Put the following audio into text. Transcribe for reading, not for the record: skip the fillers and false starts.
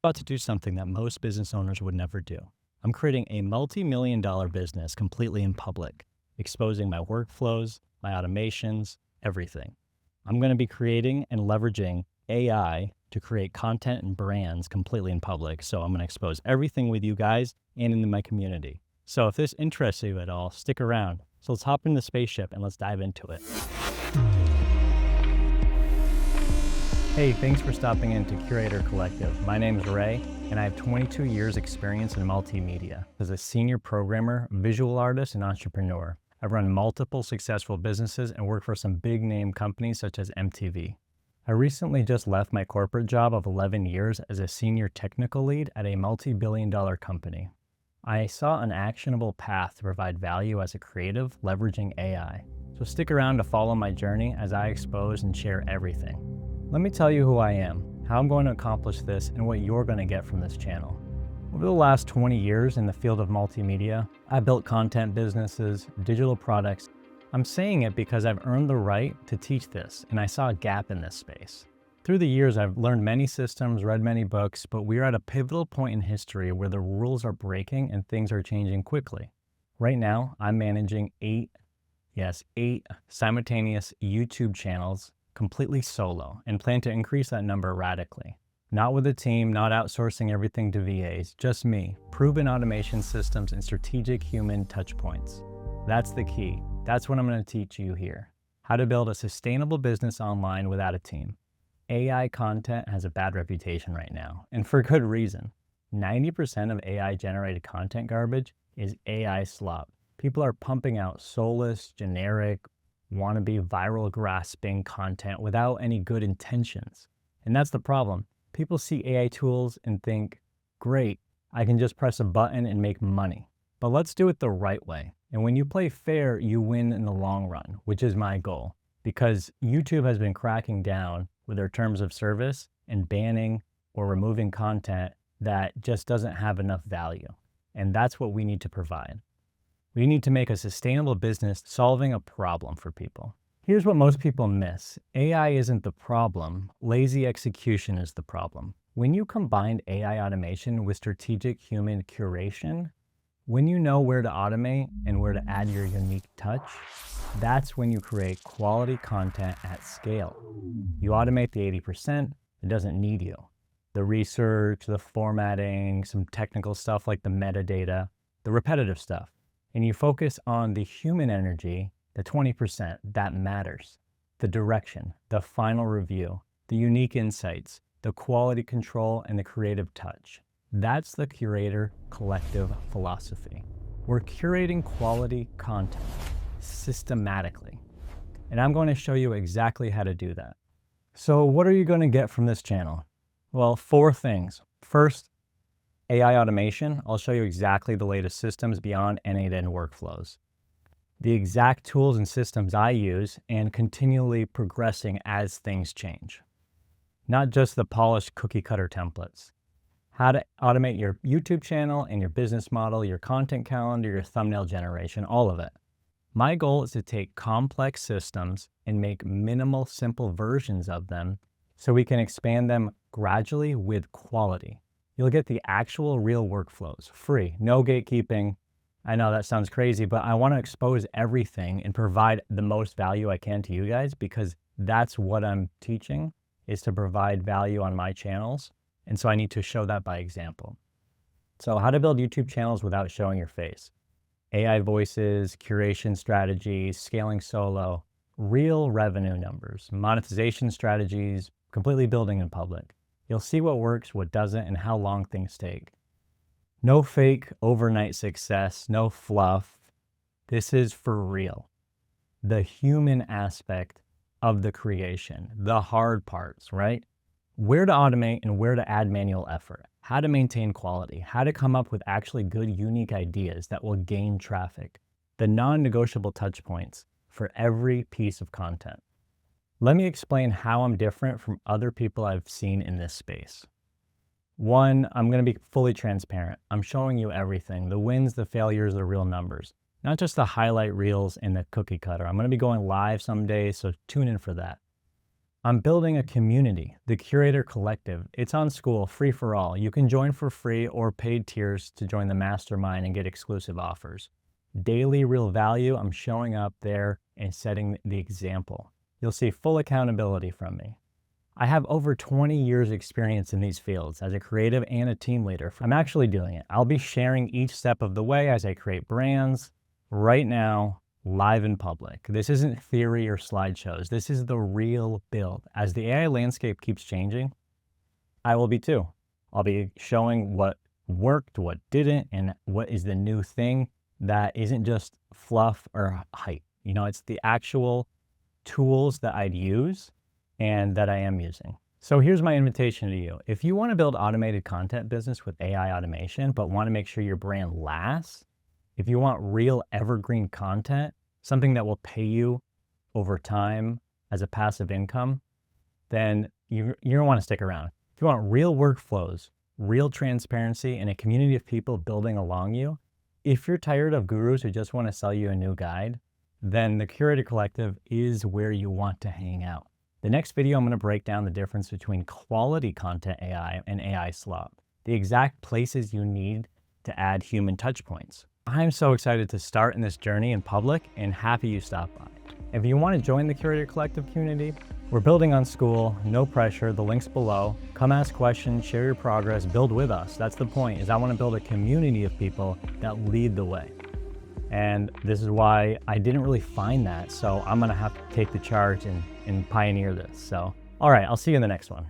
About to do something that most business owners would never do. I'm creating a multi-million dollar business completely in public, exposing my workflows, my automations, everything. I'm going to be creating and leveraging AI to create content and brands completely in public. So I'm going to expose everything with you guys and in my community. So if this interests you at all, stick around. So let's hop in the spaceship and let's dive into it. Hey, thanks for stopping into Curator Collective. My name is Ray, and I have 22 years experience in multimedia. As a senior programmer, visual artist, and entrepreneur, I've run multiple successful businesses and worked for some big name companies such as MTV. I recently just left my corporate job of 11 years as a senior technical lead at a multi-billion-dollar company. I saw an actionable path to provide value as a creative leveraging AI. So stick around to follow my journey as I expose and share everything. Let me tell you who I am, how I'm going to accomplish this, and what you're going to get from this channel. Over the last 20 years in the field of multimedia, I built content businesses, digital products. I'm saying it because I've earned the right to teach this, and I saw a gap in this space. Through the years, I've learned many systems, read many books, but we are at a pivotal point in history where the rules are breaking and things are changing quickly. Right now, I'm managing eight simultaneous YouTube channels completely solo, and plan to increase that number radically. Not with a team, not outsourcing everything to VAs, just me, proven automation systems and strategic human touch points. That's the key. That's what I'm going to teach you here. How to build a sustainable business online without a team. AI content has a bad reputation right now, and for good reason. 90% of AI generated content garbage is AI slop. People are pumping out soulless, generic, wannabe viral grasping content without any good intentions. And that's the problem. People see AI tools and think, great, I can just press a button and make money. But let's do it the right way. And when you play fair, you win in the long run, which is my goal. Because YouTube has been cracking down with their terms of service and banning or removing content that just doesn't have enough value. And that's what we need to provide. We need to make a sustainable business solving a problem for people. Here's what most people miss. AI isn't the problem. Lazy execution is the problem. When you combine AI automation with strategic human curation, when you know where to automate and where to add your unique touch, that's when you create quality content at scale. You automate the 80%, it doesn't need you. The research, the formatting, some technical stuff like the metadata, the repetitive stuff. And you focus on the human energy, the 20% that matters, the direction, the final review, the unique insights, the quality control, and the creative touch. That's the Curator Collective philosophy. We're curating quality content systematically. And I'm going to show you exactly how to do that. So what are you going to get from this channel? Well, 4 things. First, AI automation. I'll show you exactly the latest systems beyond end-to-end workflows. The exact tools and systems I use and continually progressing as things change. Not just the polished cookie cutter templates. How to automate your YouTube channel and your business model, your content calendar, your thumbnail generation, all of it. My goal is to take complex systems and make minimal, simple versions of them so we can expand them gradually with quality. You'll get the actual real workflows, free, no gatekeeping. I know that sounds crazy, but I want to expose everything and provide the most value I can to you guys because that's what I'm teaching, is to provide value on my channels. And so I need to show that by example. So how to build YouTube channels without showing your face. AI voices, curation strategies, scaling solo, real revenue numbers, monetization strategies, completely building in public. You'll see what works, what doesn't, and how long things take. No fake overnight success, no fluff. This is for real. The human aspect of the creation, the hard parts, right? Where to automate and where to add manual effort. How to maintain quality. How to come up with actually good, unique ideas that will gain traffic. The non-negotiable touch points for every piece of content. Let me explain how I'm different from other people I've seen in this space. 1, I'm going to be fully transparent. I'm showing you everything, the wins, the failures, the real numbers, not just the highlight reels and the cookie cutter. I'm going to be going live some days, so tune in for that. I'm building a community, the Curator Collective. It's on School, free for all. You can join for free or paid tiers to join the mastermind and get exclusive offers. Daily real value, I'm showing up there and setting the example. You'll see full accountability from me. I have over 20 years experience in these fields as a creative and a team leader. I'm actually doing it. I'll be sharing each step of the way as I create brands right now, live in public. This isn't theory or slideshows. This is the real build. As the AI landscape keeps changing, I will be too. I'll be showing what worked, what didn't, and what is the new thing that isn't just fluff or hype. You know, it's the actual tools that I'd use and that I am using. So here's my invitation to you. If you want to build automated content business with AI automation, but want to make sure your brand lasts, if you want real evergreen content, something that will pay you over time as a passive income, then you're gonna want to stick around. If you want real workflows, real transparency, and a community of people building along you, if you're tired of gurus who just want to sell you a new guide, then the Curator Collective is where you want to hang out. The next video, I'm going to break down the difference between quality content AI and AI slop, the exact places you need to add human touch points. I'm so excited to start in this journey in public and happy you stopped by. If you want to join the Curator Collective community, we're building on School, no pressure, the link's below. Come ask questions, share your progress, build with us. That's the point, is I want to build a community of people that lead the way. And this is why I didn't really find that, so I'm gonna have to take the charge and pioneer this. So, all right, I'll see you in the next one.